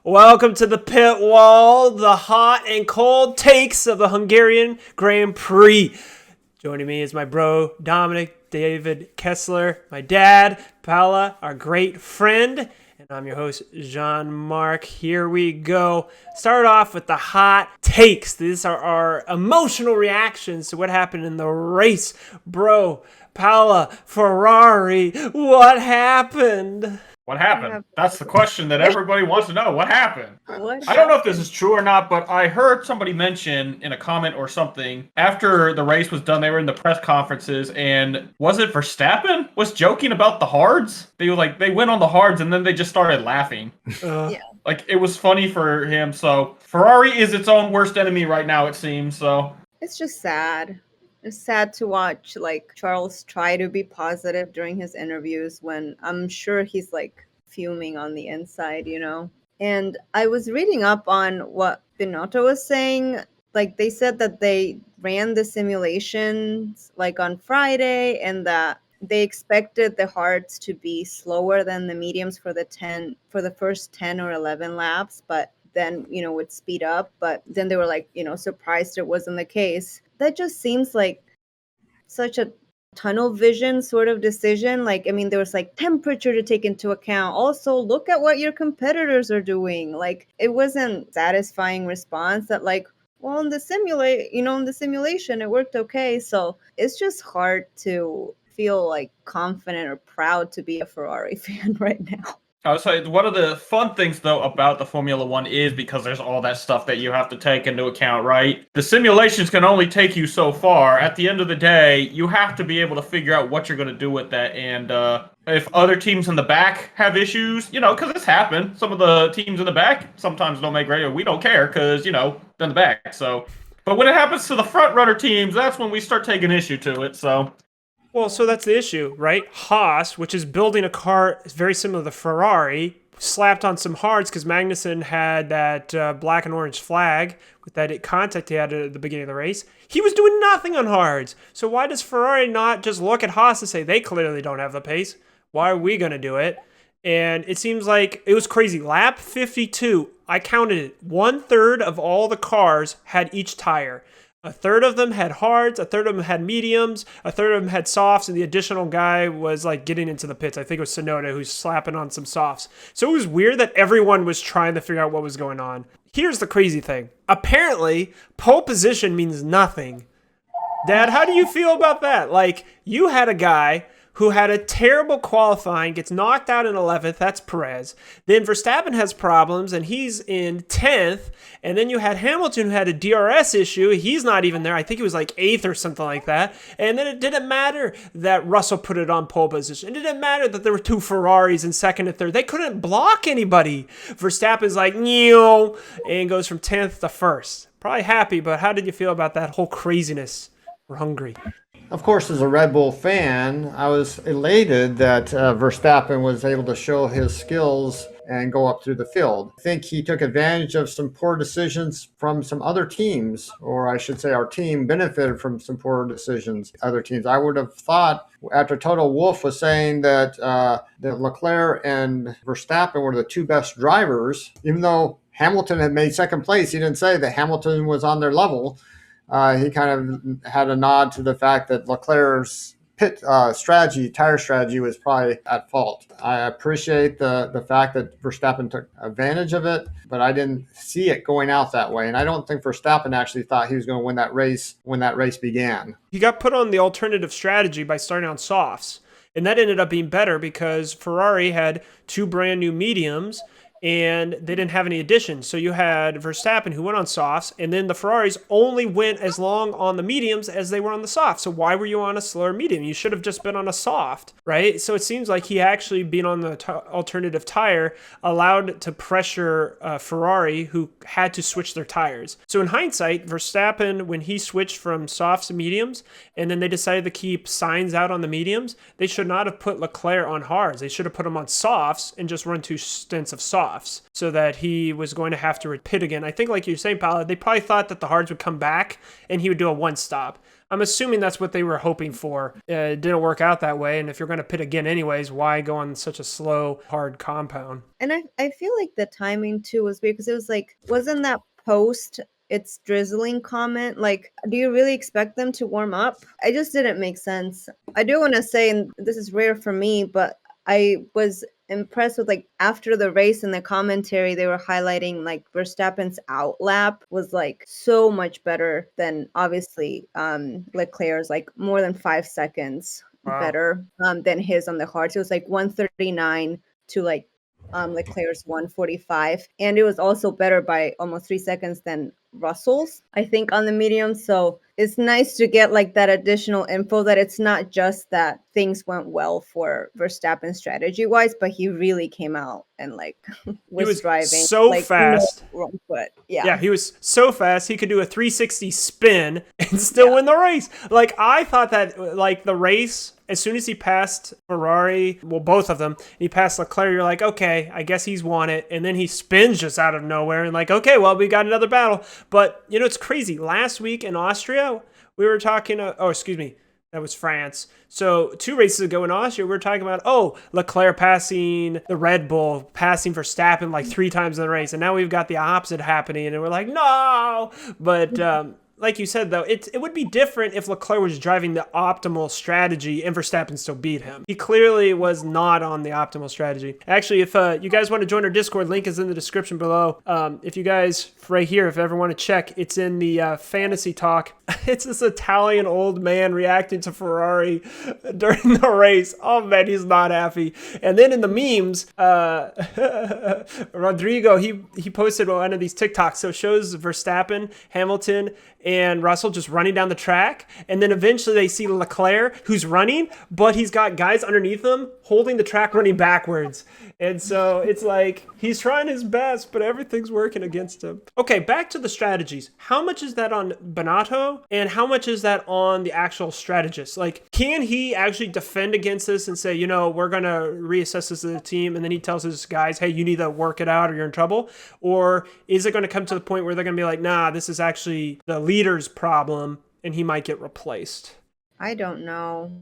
Welcome to the Pitwall, the hot and cold takes of the Hungarian Grand Prix. Joining me is my bro, Dominic David Kessler, my dad, Paula, our great friend, and I'm your host, Jean-Marc. Here we go. Start off with the hot takes. These are our emotional reactions to what happened in the race. Bro, Paula, Ferrari, what happened? What happened? That's the question that everybody wants to know. What happened? I don't know if this is true or not, but I heard somebody mention in a comment or something after the race was done, they were in the press conferences, and was it Verstappen was joking about the hards? They went on the hards and then they just started laughing. Yeah. Like it was funny for him. So Ferrari is its own worst enemy right now, it seems. So It's just sad. It's sad to watch Charles try to be positive during his interviews when I'm sure he's fuming on the inside, And I was reading up on what Binotto was saying. They said that they ran the simulations on Friday and that they expected the hards to be slower than the mediums for the first 10 or 11 laps, but then would speed up. But then they were surprised it wasn't the case. That just seems like such a tunnel vision sort of decision. There was temperature to take into account. Also, look at what your competitors are doing. It wasn't satisfying response that in the simulation it worked okay. So it's just hard to feel confident or proud to be a Ferrari fan right now. I would say one of the fun things, though, about the Formula One is because there's all that stuff that you have to take into account, right? The simulations can only take you so far. At the end of the day, you have to be able to figure out what you're going to do with that. And if other teams in the back have issues, because it's happened. Some of the teams in the back sometimes don't make radio. We don't care because, they're in the back. So, but when it happens to the front runner teams, that's when we start taking issue to it. So. Well, so that's the issue, right? Haas, which is building a car very similar to Ferrari, slapped on some hards because Magnussen had that black and orange flag with that contact he had at the beginning of the race. He was doing nothing on hards. So why does Ferrari not just look at Haas and say, they clearly don't have the pace? Why are we going to do it? And it seems like it was crazy. Lap 52, I counted it. 1/3 of all the cars had each tire. 1/3 of them had hards, 1/3 of them had mediums, 1/3 of them had softs, and the additional guy was getting into the pits. I think it was Tsunoda who's slapping on some softs. So it was weird that everyone was trying to figure out what was going on. Here's the crazy thing. Apparently, pole position means nothing. Dad, how do you feel about that? You had a guy who had a terrible qualifying, gets knocked out in 11th, that's Perez. Then Verstappen has problems, and he's in 10th. And then you had Hamilton, who had a DRS issue. He's not even there. I think he was 8th or something like that. And then it didn't matter that Russell put it on pole position. It didn't matter that there were two Ferraris in 2nd and 3rd. They couldn't block anybody. Verstappen's "Neo," and goes from 10th to 1st. Probably happy, but how did you feel about that whole craziness for Hungary? Of course, as a Red Bull fan, I was elated that Verstappen was able to show his skills and go up through the field. I think he took advantage of some poor decisions from some other teams, or I should say our team benefited from some poor decisions, other teams. I would have thought after Toto Wolff was saying that Leclerc and Verstappen were the two best drivers, even though Hamilton had made second place, he didn't say that Hamilton was on their level. He kind of had a nod to the fact that Leclerc's tire strategy was probably at fault. I appreciate the fact that Verstappen took advantage of it, but I didn't see it going out that way. And I don't think Verstappen actually thought he was going to win that race when that race began. He got put on the alternative strategy by starting on softs. And that ended up being better because Ferrari had two brand new mediums and they didn't have any additions. So you had Verstappen who went on softs, and then the Ferraris only went as long on the mediums as they were on the soft. So why were you on a slower medium? You should have just been on a soft, right? So it seems like he actually, being on the alternative tire, allowed to pressure Ferrari, who had to switch their tires. So in hindsight, Verstappen, when he switched from softs to mediums, and then they decided to keep signs out on the mediums, they should not have put Leclerc on hards. They should have put him on softs and just run 2 stints of softs, so that he was going to have to pit again. I think, like you're saying, Paolo, they probably thought that the hards would come back and he would do a one stop. I'm assuming that's what they were hoping for. It didn't work out that way. And if you're going to pit again anyways, why go on such a slow, hard compound? And I feel like the timing too was weird because it was like, wasn't that post it's drizzling comment? Like, do you really expect them to warm up? I just didn't make sense. I do want to say, and this is rare for me, but I was impressed with like after the race in the commentary, they were highlighting like Verstappen's outlap was like so much better than obviously Leclerc's, like more than 5 seconds better than his on the hards. It was like 139 to like Leclerc's 145, and it was also better by almost 3 seconds than Russell's, I think, on the medium. So it's nice to get like that additional info that it's not just that things went well for Verstappen strategy wise, but he really came out and like was driving so like, fast. No wrong foot. Yeah, he was so fast he could do a 360 spin and still win the race. Like I thought that like the race, as soon as he passed Ferrari, well, both of them, he passed Leclerc, you're like, okay, I guess he's won it. And then he spins just out of nowhere and like, okay, well, we got another battle. But, you know, it's crazy. Last week in Austria, we were talking, that was France. So 2 races ago in Austria, we were talking about, Leclerc passing the Red Bull, passing Verstappen like 3 times in the race. And now we've got the opposite happening. And we're like, no. But like you said, though, it would be different if Leclerc was driving the optimal strategy and Verstappen still beat him. He clearly was not on the optimal strategy. Actually, if you guys want to join our Discord, link is in the description below. If you guys, right here, if you ever want to check, it's in the fantasy talk. It's this Italian old man reacting to Ferrari during the race. Oh, man, he's not happy. And then in the memes, Rodrigo, he posted one of these TikToks. So it shows Verstappen, Hamilton, and Russell just running down the track. And then eventually they see Leclerc, who's running, but he's got guys underneath him holding the track running backwards. And so it's like he's trying his best, but everything's working against him. Okay, back to the strategies. How much is that on Binotto? And how much is that on the actual strategist? Like, can he actually defend against this and say, you know, we're going to reassess this as a team, and then he tells his guys, hey, you need to work it out or you're in trouble? Or is it going to come to the point where they're going to be like, nah, this is actually the leader's problem and he might get replaced? I don't know.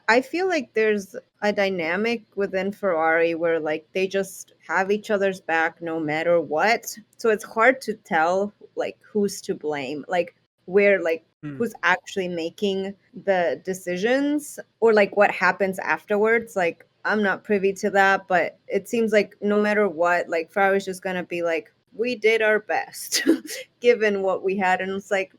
I feel like there's a dynamic within Ferrari where like they just have each other's back no matter what. So it's hard to tell like who's to blame, like where like who's actually making the decisions or like what happens afterwards. Like I'm not privy to that, but it seems like no matter what, like Ferrari's just gonna be like, we did our best given what we had. And it's like,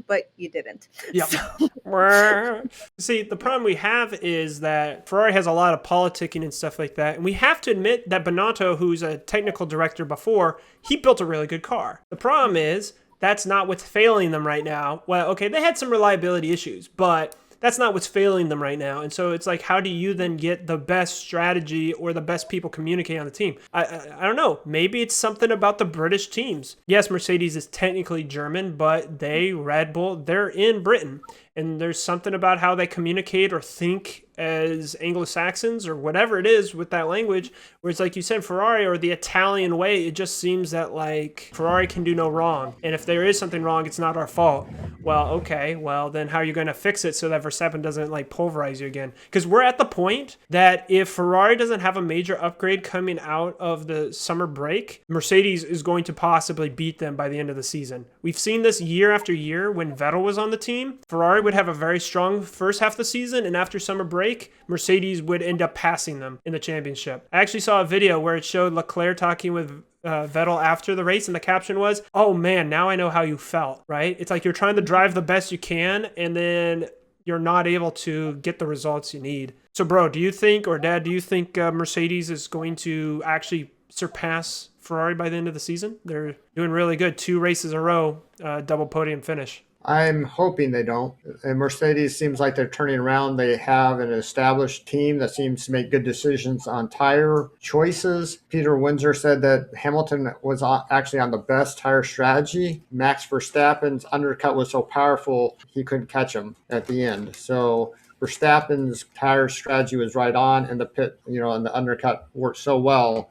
but you didn't. Yep. So. See, the problem we have is that Ferrari has a lot of politicking and stuff like that. And we have to admit that Binotto, who's a technical director before, he built a really good car. The problem is that's not what's failing them right now. Well, okay, they had some reliability issues, but that's not what's failing them right now. And so it's like, how do you then get the best strategy or the best people communicate on the team? I don't know. Maybe it's something about the British teams. Yes, Mercedes is technically German, but Red Bull, they're in Britain. And there's something about how they communicate or think as Anglo-Saxons or whatever it is with that language, where it's like you said, Ferrari or the Italian way, it just seems that like Ferrari can do no wrong. And if there is something wrong, it's not our fault. Well, okay, well then how are you going to fix it so that Verstappen doesn't like pulverize you again? Because we're at the point that if Ferrari doesn't have a major upgrade coming out of the summer break, Mercedes is going to possibly beat them by the end of the season. We've seen this year after year when Vettel was on the team. Ferrari would have a very strong first half of the season, and after summer break, Mercedes would end up passing them in the championship. I actually saw a video where it showed Leclerc talking with Vettel after the race, and the caption was, oh man, now I know how you felt, right? It's like you're trying to drive the best you can, and then you're not able to get the results you need. So bro, do you think, or Dad, do you think Mercedes is going to actually surpass Ferrari by the end of the season? They're doing really good. 2 races in a row, double podium finish. I'm hoping they don't. And Mercedes seems like they're turning around. They have an established team that seems to make good decisions on tire choices. Peter Windsor said that Hamilton was actually on the best tire strategy. Max Verstappen's undercut was so powerful, he couldn't catch him at the end. So Verstappen's tire strategy was right on, and the pit, and the undercut worked so well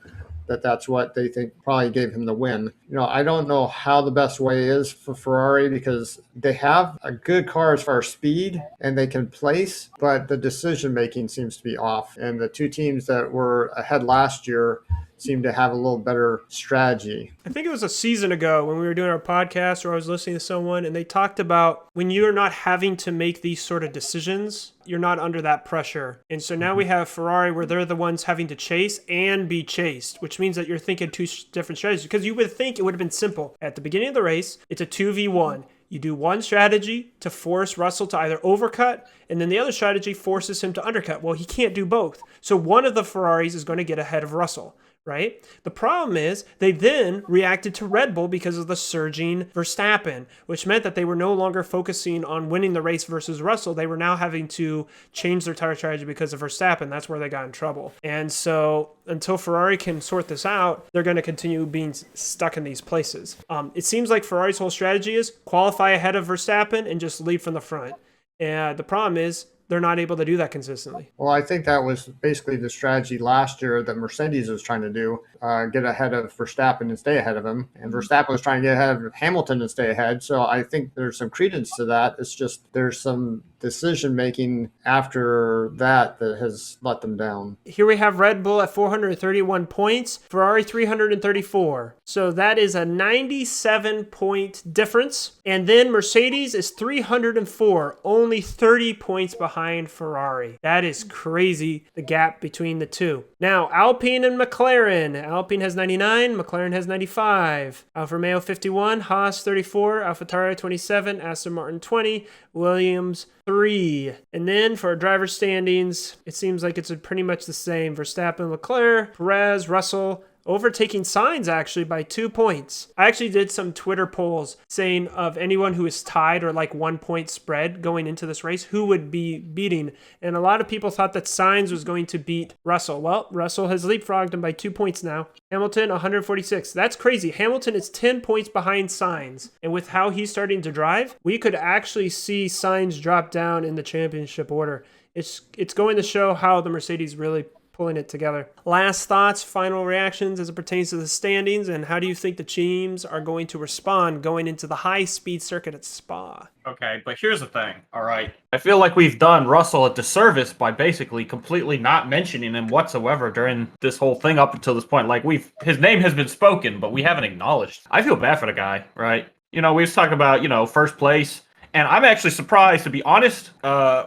that's what they think probably gave him the win. I don't know how the best way is for Ferrari because they have a good car as far as speed and they can place, but the decision making seems to be off. And the two teams that were ahead last year seem to have a little better strategy. I think it was a season ago when we were doing our podcast or I was listening to someone and they talked about when you're not having to make these sort of decisions, you're not under that pressure. And so now we have Ferrari where they're the ones having to chase and be chased, which means that you're thinking two different strategies because you would think it would have been simple. At the beginning of the race, it's a 2v1. You do one strategy to force Russell to either overcut, and then the other strategy forces him to undercut. Well, he can't do both. So one of the Ferraris is going to get ahead of Russell, right? The problem is they then reacted to Red Bull because of the surging Verstappen, which meant that they were no longer focusing on winning the race versus Russell. They were now having to change their tire strategy because of Verstappen. That's where they got in trouble. And so until Ferrari can sort this out, they're going to continue being stuck in these places. It seems like Ferrari's whole strategy is qualify ahead of Verstappen and just lead from the front. And the problem is they're not able to do that consistently. Well, I think that was basically the strategy last year that Mercedes was trying to do, get ahead of Verstappen and stay ahead of him. And Verstappen was trying to get ahead of Hamilton and stay ahead. So I think there's some credence to that. It's just there's some decision making after that has let them down. Here we have Red Bull at 431 points, Ferrari 334. So that is a 97-point difference. And then Mercedes is 304, only 30 points behind Ferrari. That is crazy, the gap between the two. Now, Alpine and McLaren. Alpine has 99, McLaren has 95. Alfa Romeo 51, Haas 34, AlphaTauri 27, Aston Martin 20, Williams 3. And then for our driver standings, it seems like it's pretty much the same. Verstappen, Leclerc, Perez, Russell, overtaking Sainz actually by 2 points. I actually did some Twitter polls saying of anyone who is tied or like 1 point spread going into this race, who would be beating. And a lot of people thought that Sainz was going to beat Russell. Well, Russell has leapfrogged him by 2 points now. Hamilton, 146. That's crazy. Hamilton is 10 points behind Sainz. And with how he's starting to drive, we could actually see Sainz drop down in the championship order. It's going to show how the Mercedes really pulling it together. Last thoughts, final reactions as it pertains to the standings, and how do you think the teams are going to respond going into the high-speed circuit at Spa? Okay, but here's the thing, all right? I feel like we've done Russell a disservice by basically completely not mentioning him whatsoever during this whole thing up until this point. Like, his name has been spoken, but we haven't acknowledged. I feel bad for the guy, right? We was talking about, first place, and I'm actually surprised, to be honest,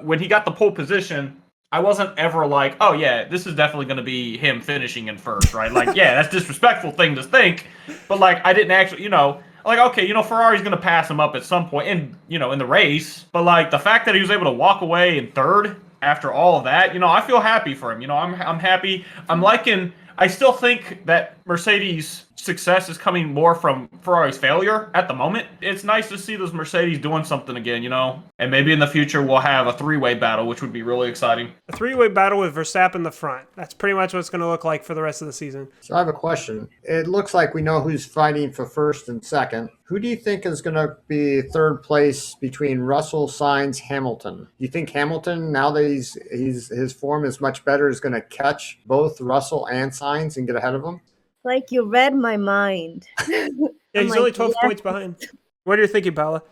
when he got the pole position, I wasn't ever like, oh yeah, this is definitely going to be him finishing in first, right? Like, yeah, that's a disrespectful thing to think, but like, I didn't actually, like, okay, Ferrari's going to pass him up at some point in the race, but like the fact that he was able to walk away in third after all of that, I feel happy for him. I'm happy. I still think that Mercedes' success is coming more from Ferrari's failure at the moment. It's nice to see those Mercedes doing something again, and maybe in the future we'll have a three-way battle, which would be really exciting. A three-way battle with Verstappen in the front. That's pretty much what it's going to look like for the rest of the season. So I have a question. It looks like we know who's fighting for first and second. Who do you think is going to be third place between Russell, Sainz, Hamilton? Do you think Hamilton, now that his form is much better, is going to catch both Russell and Sainz and get ahead of them? Like, you read my mind. Yeah, he's only 12 points behind. What are you thinking, Paula?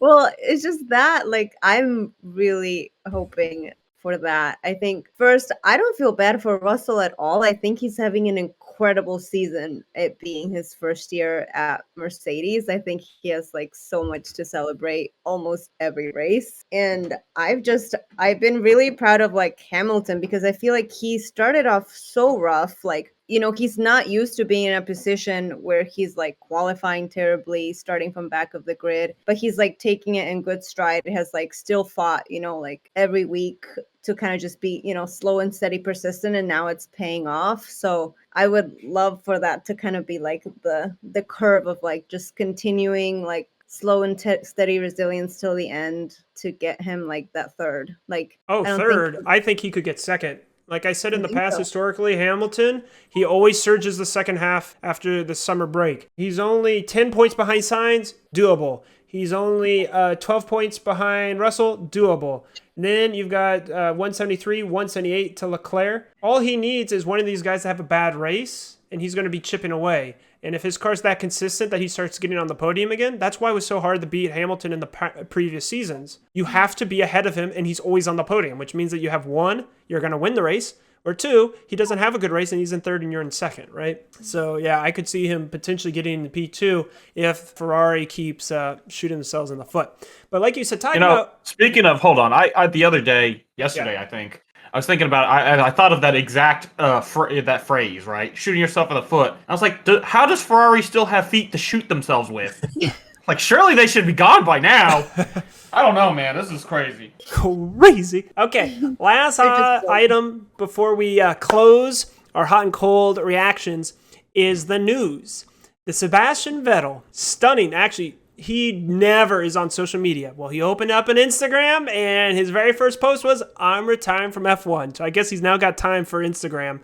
Well, it's just that, like, I'm really hoping for that. I think, first, I don't feel bad for Russell at all. I think he's having an incredible season, it being his first year at Mercedes. I think he has like so much to celebrate almost every race. And I've been really proud of like Hamilton, because I feel like he started off so rough. Like, he's not used to being in a position where he's like qualifying terribly, starting from back of the grid, but he's like taking it in good stride. It has like still fought, like every week to kind of just be, slow and steady, persistent, and now it's paying off. So I would love for that to kind of be like the curve of like just continuing like slow and steady resilience till the end to get him like that third. Like, third. I think he could get second. Like I said in the past, historically, Hamilton, he always surges the second half after the summer break. He's only 10 points behind Sainz, doable. He's only 12 points behind Russell, doable. And then you've got 173, 178 to Leclerc. All he needs is one of these guys to have a bad race, and he's going to be chipping away. And if his car's that consistent that he starts getting on the podium again, that's why it was so hard to beat Hamilton in the previous seasons. You have to be ahead of him, and he's always on the podium, which means that you have one, you're going to win the race, or two, he doesn't have a good race and he's in third and you're in second, right? So yeah, I could see him potentially getting the P2 if Ferrari keeps shooting themselves in the foot. But like you said, talking about... Speaking of, hold on, I the other day, yesterday, I think, I was thinking about, I thought of that exact, that phrase, right? Shooting yourself in the foot. I was like, how does Ferrari still have feet to shoot themselves with? Like, surely they should be gone by now. I don't know, man. This is crazy. Crazy. Okay, last item before we close our hot and cold reactions is the news. The Sebastian Vettel, stunning. Actually, he never is on social media. Well, he opened up an Instagram, and his very first post was, "I'm retiring from F1." So I guess he's now got time for Instagram.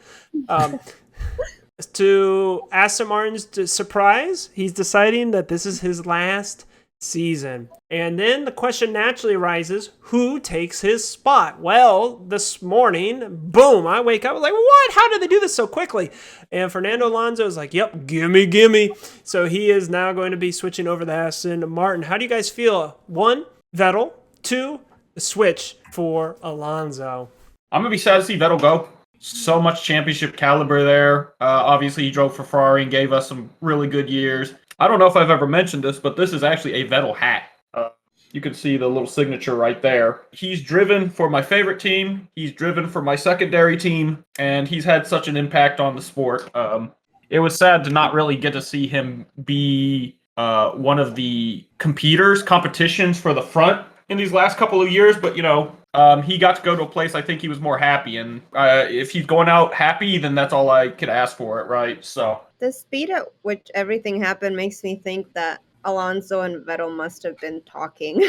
To Aston Martin's surprise, he's deciding that this is his last season. And then the question naturally arises, who takes his spot? Well, this morning, boom, I wake up, I was like, what? How did they do this so quickly? And Fernando Alonso is like, yep, gimme. So he is now going to be switching over to Aston Martin. How do you guys feel? 1, Vettel. 2, the switch for Alonso. I'm going to be sad to see Vettel go. So much championship caliber there. Obviously, he drove for Ferrari and gave us some really good years. I don't know if I've ever mentioned this, but this is actually a Vettel hat. You can see the little signature right there. He's driven for my favorite team. He's driven for my secondary team, and he's had such an impact on the sport. It was sad to not really get to see him be one of the competitions for the front in these last couple of years, but, he got to go to a place I think he was more happy, and if he's going out happy, then that's all I could ask for it, right? So the speed at which everything happened makes me think that Alonso and Vettel must have been talking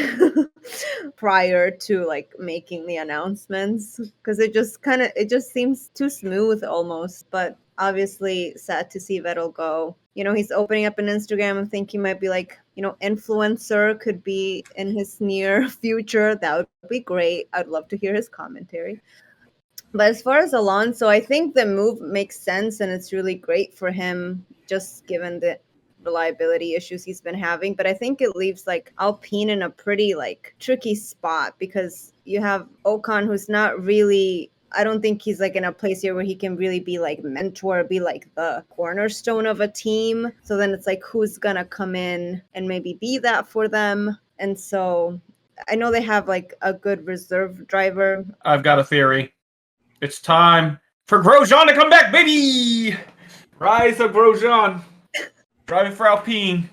prior to making the announcements, because it just seems too smooth almost. But obviously sad to see Vettel go. He's opening up an Instagram. I think he might be influencer could be in his near future. That would be great. I'd love to hear his commentary. But as far as Alonso, I think the move makes sense and it's really great for him, just given the reliability issues he's been having. But I think it leaves Alpine in a pretty tricky spot, because you have Ocon, who's not really, I don't think he's in a place here where he can really be mentor, be the cornerstone of a team. So then it's who's gonna come in and maybe be that for them. And so I know they have a good reserve driver. I've got a theory. It's time for Grosjean to come back, baby! Rise of Grosjean. Driving for Alpine.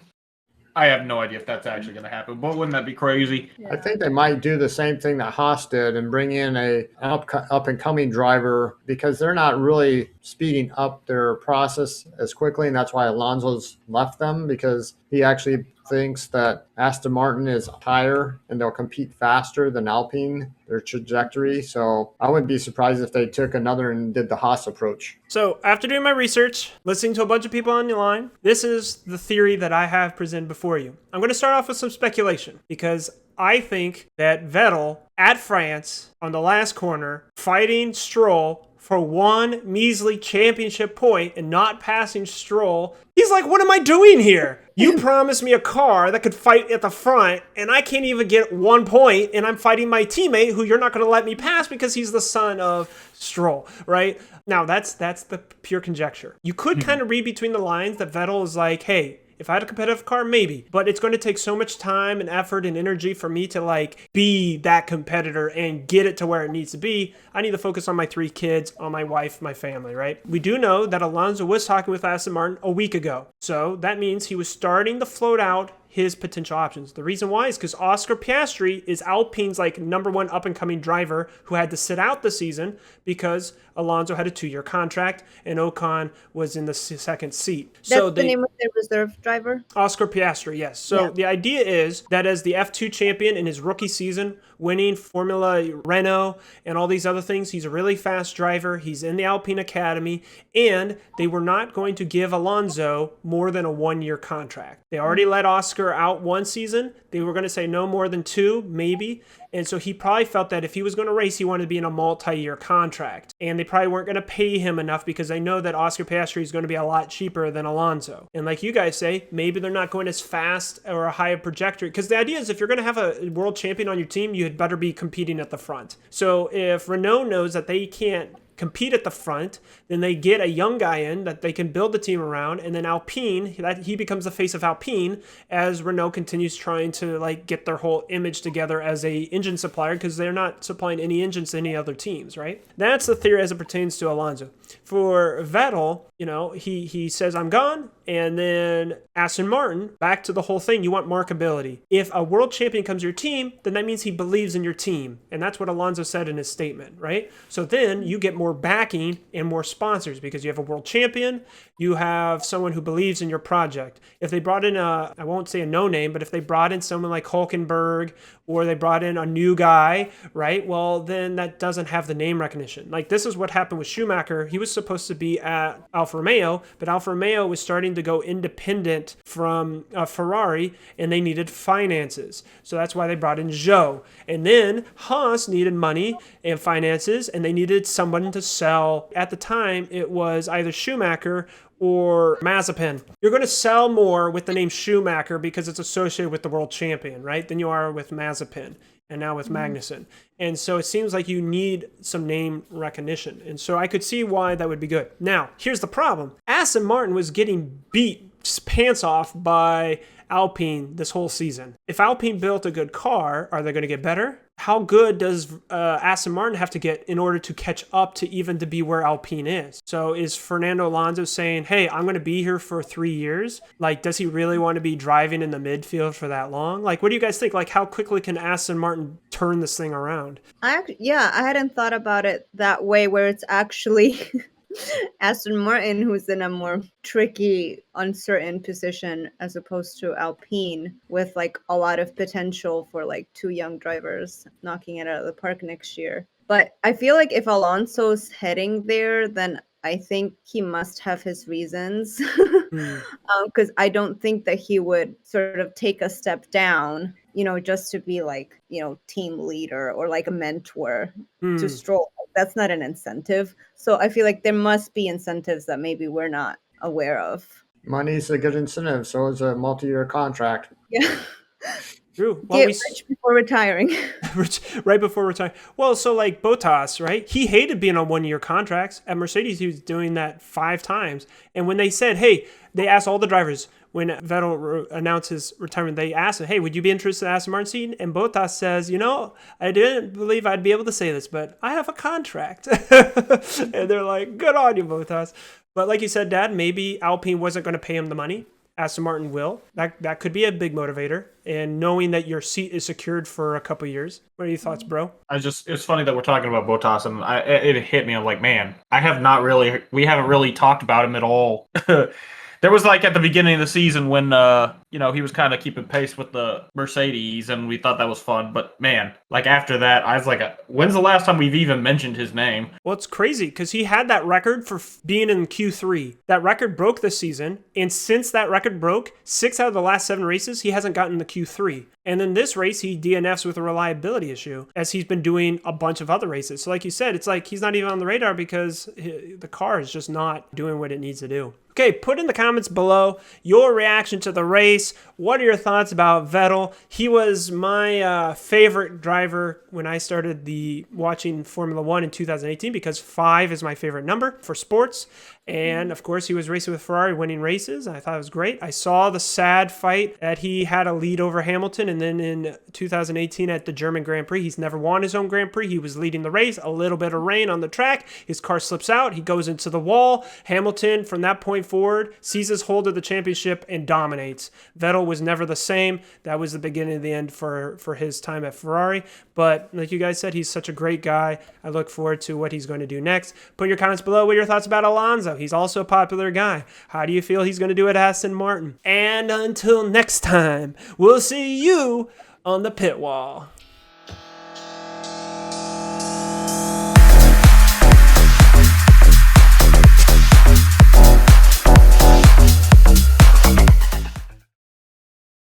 I have no idea if that's actually going to happen, but wouldn't that be crazy? Yeah. I think they might do the same thing that Haas did and bring in an up-and-coming driver, because they're not really speeding up their process as quickly, and that's why Alonso's left them, because he actually thinks that Aston Martin is higher and they'll compete faster than Alpine, their trajectory. So I wouldn't be surprised if they took another and did the Haas approach. So after doing my research, listening to a bunch of people on the line, this is the theory that I have presented before you. I'm going to start off with some speculation, because I think that Vettel at France on the last corner, fighting Stroll for one measly championship point and not passing Stroll, he's like, what am I doing here? You promised me a car that could fight at the front, and I can't even get 1 point, and I'm fighting my teammate who you're not going to let me pass because he's the son of Stroll, right? Now, that's the pure conjecture. You could kind of read between the lines that Vettel is like, hey, if I had a competitive car, maybe. But it's going to take so much time and effort and energy for me to be that competitor and get it to where it needs to be. I need to focus on my 3 kids, on my wife, my family, right? We do know that Alonso was talking with Aston Martin a week ago. So that means he was starting to float out his potential options. The reason why is because Oscar Piastri is Alpine's number 1 up-and-coming driver who had to sit out the season because Alonso had a 2-year contract and Ocon was in the second seat. That's the name of their reserve driver? Oscar Piastri, yes. So the idea is that as the F2 champion in his rookie season, winning Formula Renault and all these other things, he's a really fast driver. He's in the Alpine Academy, and they were not going to give Alonso more than a 1-year contract. They already let Oscar Oscar out one season. They were going to say no more than 2, maybe. And so he probably felt that if he was going to race, he wanted to be in a multi-year contract. And they probably weren't going to pay him enough because they know that Oscar Piastri is going to be a lot cheaper than Alonso. And like you guys say, maybe they're not going as fast or a high trajectory. Because the idea is if you're going to have a world champion on your team, you had better be competing at the front. So if Renault knows that they can't compete at the front, then they get a young guy in that they can build the team around, and then Alpine, that he becomes the face of Alpine as Renault continues trying to like get their whole image together as a engine supplier, because they're not supplying any engines to any other teams, right? That's the theory as it pertains to Alonso. For Vettel, you know, he says, I'm gone. And then Aston Martin, back to the whole thing, you want markability. If a world champion comes to your team, then that means he believes in your team. And that's what Alonso said in his statement, right? So then you get more backing and more sponsors because you have a world champion, you have someone who believes in your project. If they brought in I won't say a no name, but if they brought in someone like Hulkenberg or they brought in a new guy, right? Well, then that doesn't have the name recognition. Like this is what happened with Schumacher. He was supposed to be at Alfa Romeo, but Alfa Romeo was starting to go independent from Ferrari and they needed finances. So that's why they brought in Zhou. And then Haas needed money and finances and they needed someone to sell. At the time, it was either Schumacher or Mazepin. You're going to sell more with the name Schumacher because it's associated with the world champion, right? Than you are with Mazepin and now with Magnussen. And so it seems like you need some name recognition. And so I could see why that would be good. Now, here's the problem. Aston Martin was getting beat pants off by Alpine this whole season. If Alpine built a good car, are they going to get better? How good does Aston Martin have to get in order to catch up to even to be where Alpine is? So is Fernando Alonso saying, hey, I'm going to be here for 3 years? Like, does he really want to be driving in the midfield for that long? Like, what do you guys think? Like, how quickly can Aston Martin turn this thing around? I hadn't thought about it that way, where it's actually Aston Martin who's in a more tricky, uncertain position as opposed to Alpine with like a lot of potential for like 2 young drivers knocking it out of the park next year. But I feel like if Alonso's heading there, then I think he must have his reasons because I don't think that he would sort of take a step down, you know, just to be like, you know, team leader or like a mentor to Stroll. That's not an incentive. So I feel like there must be incentives that maybe we're not aware of. Money's a good incentive, so is a multi-year contract. Yeah. True. Well, Get rich before retiring. Right before retiring. Well, so like Bottas, right? He hated being on 1-year contracts. At Mercedes, he was doing that 5 times. And when they said, hey, they asked all the drivers, when Vettel announced his retirement, they asked him, hey, would you be interested in Aston Martin seat? And Bottas says, you know, I didn't believe I'd be able to say this, but I have a contract. And they're like, good on you, Bottas. But like you said, Dad, maybe Alpine wasn't going to pay him the money. Aston Martin will. That could be a big motivator. And knowing that your seat is secured for a couple years. What are your thoughts, bro? It's funny that we're talking about Bottas, and it hit me. I'm like, man, we haven't really talked about him at all. There was like at the beginning of the season when he was kind of keeping pace with the Mercedes, and we thought that was fun. But man, like after that, I was like, when's the last time we've even mentioned his name? Well, it's crazy because he had that record for being in Q3. That record broke this season, and since that record broke, 6 out of the last 7 races, he hasn't gotten the Q3. And then this race, he DNFs with a reliability issue, as he's been doing a bunch of other races. So like you said, it's like he's not even on the radar because the car is just not doing what it needs to do. Okay, put in the comments below your reaction to the race. What are your thoughts about Vettel? He was my favorite driver when I started watching Formula 1 in 2018 because 5 is my favorite number for sports. And of course, he was racing with Ferrari, winning races. I thought it was great. I saw the sad fight that he had a lead over Hamilton. And then in 2018 at the German Grand Prix, he's never won his own Grand Prix. He was leading the race, a little bit of rain on the track. His car slips out. He goes into the wall. Hamilton, from that point forward, seizes hold of the championship and dominates. Vettel was never the same. That was the beginning of the end for his time at Ferrari. But like you guys said, he's such a great guy. I look forward to what he's going to do next. Put your comments below. What are your thoughts about Alonso? He's also a popular guy. How do you feel he's going to do at Aston Martin? And until next time, we'll see you on the pit wall.